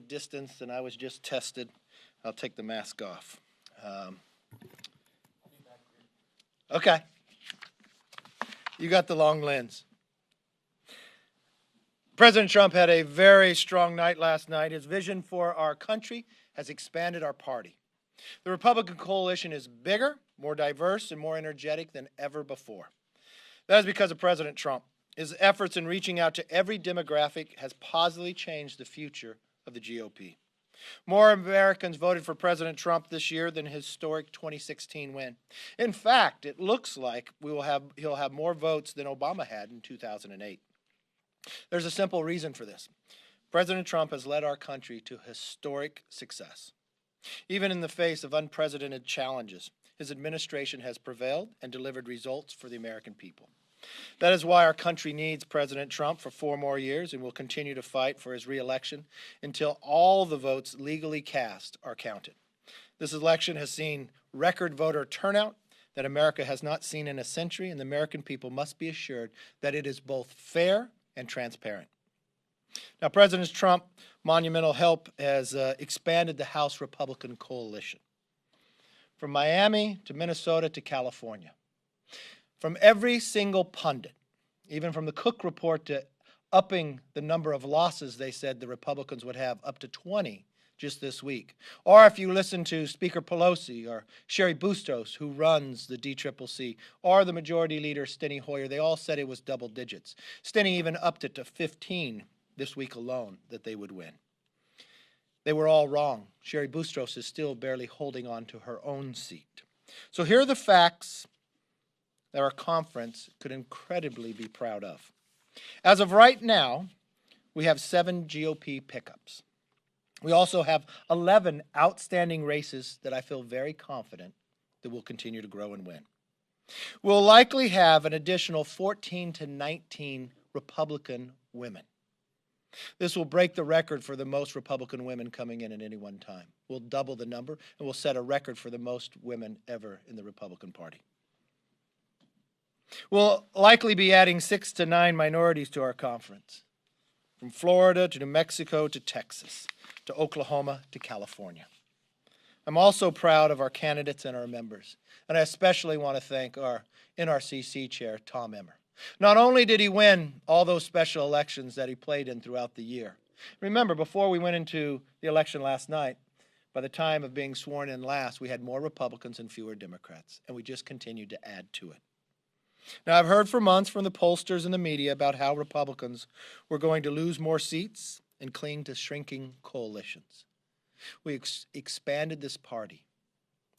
Distance, and I was just tested. I'll take the mask off. Okay. You got the long lens. President Trump had a very strong night last night. His vision for our country has expanded our party. The Republican coalition is bigger, more diverse, and more energetic than ever before. That is because of President Trump. His efforts in reaching out to every demographic has positively changed the future of the GOP. More Americans voted for President Trump this year than his historic 2016 win. In fact, it looks like he'll have more votes than Obama had in 2008. There's a simple reason for this. President Trump has led our country to historic success. Even in the face of unprecedented challenges, his administration has prevailed and delivered results for the American people. That is why our country needs President Trump for 4 more years and will continue to fight for his re-election until all the votes legally cast are counted. This election has seen record voter turnout that America has not seen in a century, and the American people must be assured that it is both fair and transparent. Now, President Trump's monumental help has expanded the House Republican coalition from Miami to Minnesota to California. From every single pundit, even from the Cook Report to upping the number of losses they said the Republicans would have up to 20 just this week. Or if you listen to Speaker Pelosi or Cheri Bustos, who runs the DCCC, or the Majority Leader Steny Hoyer, they all said it was double digits. Steny even upped it to 15 this week alone that they would win. They were all wrong. Cheri Bustos is still barely holding on to her own seat. So here are the facts that our conference could incredibly be proud of. As of right now, we have 7 GOP pickups. We also have 11 outstanding races that I feel very confident that will continue to grow and win. We'll likely have an additional 14 to 19 Republican women. This will break the record for the most Republican women coming in at any one time. We'll double the number, and we'll set a record for the most women ever in the Republican Party. We'll likely be adding 6 to 9 minorities to our conference, from Florida to New Mexico to Texas, to Oklahoma to California. I'm also proud of our candidates and our members, and I especially want to thank our NRCC chair, Tom Emmer. Not only did he win all those special elections that he played in throughout the year. Remember, before we went into the election last night, by the time of being sworn in last, we had more Republicans and fewer Democrats, and we just continued to add to it. Now, I've heard for months from the pollsters and the media about how Republicans were going to lose more seats and cling to shrinking coalitions. We expanded this party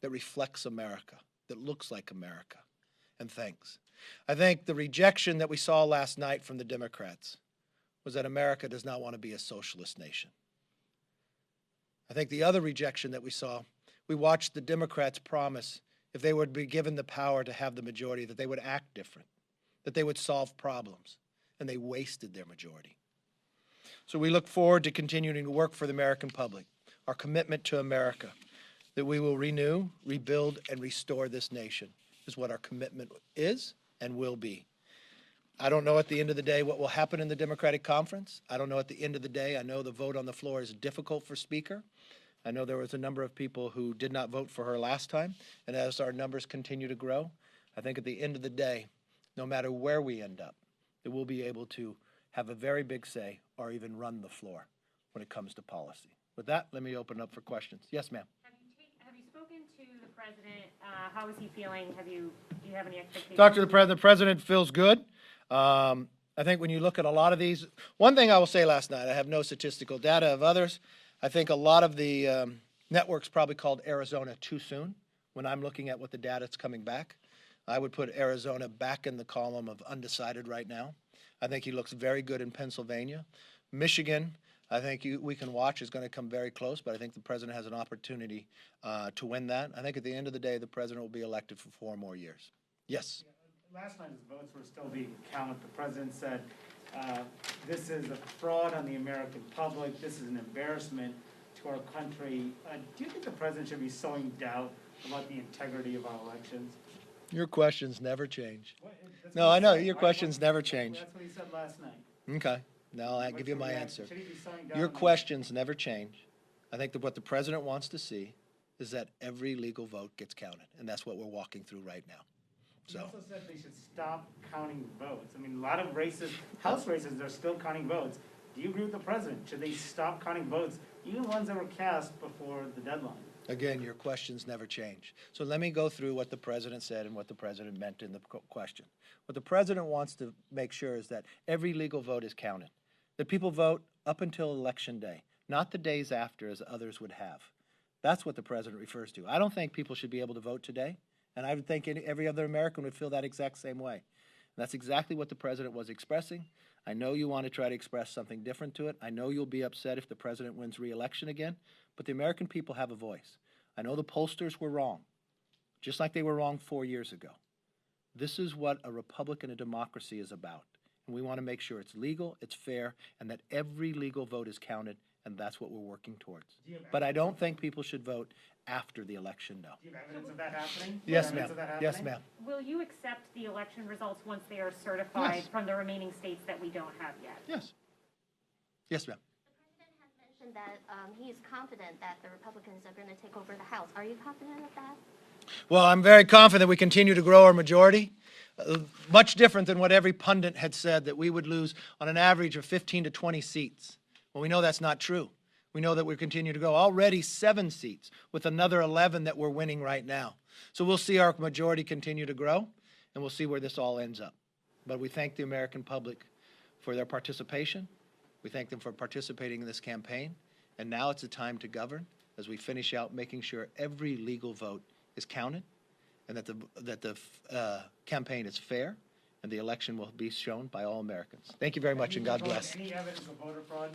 that reflects America, that looks like America, and thanks. I think the rejection that we saw last night from the Democrats was that America does not want to be a socialist nation. I think the other rejection that we saw, we watched the Democrats promise if they would be given the power to have the majority, that they would act different, that they would solve problems, and they wasted their majority. So we look forward to continuing to work for the American public, our commitment to America, that we will renew, rebuild, and restore this nation is what our commitment is and will be. I don't know at the end of the day what will happen in the Democratic Conference. I don't know at the end of the day. I know the vote on the floor is difficult for Speaker. I know there was a number of people who did not vote for her last time, and as our numbers continue to grow, I think at the end of the day, no matter where we end up, that we'll be able to have a very big say or even run the floor when it comes to policy. With that, let me open up for questions. Yes, ma'am. Have you spoken to the president? How is he feeling? Do you have any expectations? Talk to the president. The president feels good. I think when you look at a lot of these, one thing I will say last night, I have no statistical data of others. I think a lot of the networks probably called Arizona too soon when I'm looking at what the data is coming back. I would put Arizona back in the column of undecided right now. I think he looks very good in Pennsylvania. Michigan, I think we can watch, is going to come very close, but I think the president has an opportunity to win that. I think at the end of the day, the president will be elected for 4 more years. Yes? Last night's votes were still being counted. The president said, this is a fraud on the American public. This is an embarrassment to our country. Do you think the president should be sowing doubt about the integrity of our elections? Your questions never change. No, I know. Your questions never change. That's what he said last night. Okay. No, I'll What's give you the my reaction? answer. Should he be slowing down? Your questions never change. I think that what the president wants to see is that every legal vote gets counted, and that's what we're walking through right now. He So, also said they should stop counting votes. I mean, a lot of races, House races, they're still counting votes. Do you agree with the president? Should they stop counting votes, even ones that were cast before the deadline? again, your questions never change. So let me go through what the president said and what the president meant in the question. What the president wants to make sure is that every legal vote is counted, that people vote up until Election Day, not the days after as others would have. That's what the president refers to. I don't think people should be able to vote today, and I would think every other American would feel that exact same way. And that's exactly what the president was expressing. I know you want to try to express something different to it. I know you'll be upset if the president wins re-election again, but the American people have a voice. I know the pollsters were wrong, just like they were wrong 4 years ago. This is what a republic and a democracy is about. And we want to make sure it's legal, it's fair, and that every legal vote is counted, and that's what we're working towards. But I don't think people should vote after the election, no. Do you have evidence of that happening? Yes, Evidence ma'am. of that Yes, happening? ma'am. Will you accept the election results once they are certified Yes. from the remaining states that we don't have yet? Yes. Yes, ma'am. The president has mentioned that he is confident that the Republicans are going to take over the House. Are you confident of that? Well, I'm very confident we continue to grow our majority. Much different than what every pundit had said, that we would lose on an average of 15 to 20 seats. Well, we know that's not true. We know that we continue to grow. Already 7 seats, with another 11 that we're winning right now. So we'll see our majority continue to grow, and we'll see where this all ends up. But we thank the American public for their participation. We thank them for participating in this campaign. And now it's the time to govern as we finish out making sure every legal vote is counted, and that the campaign is fair, and the election will be shown by all Americans. Thank you very much, and God bless. Any evidence of voter fraud?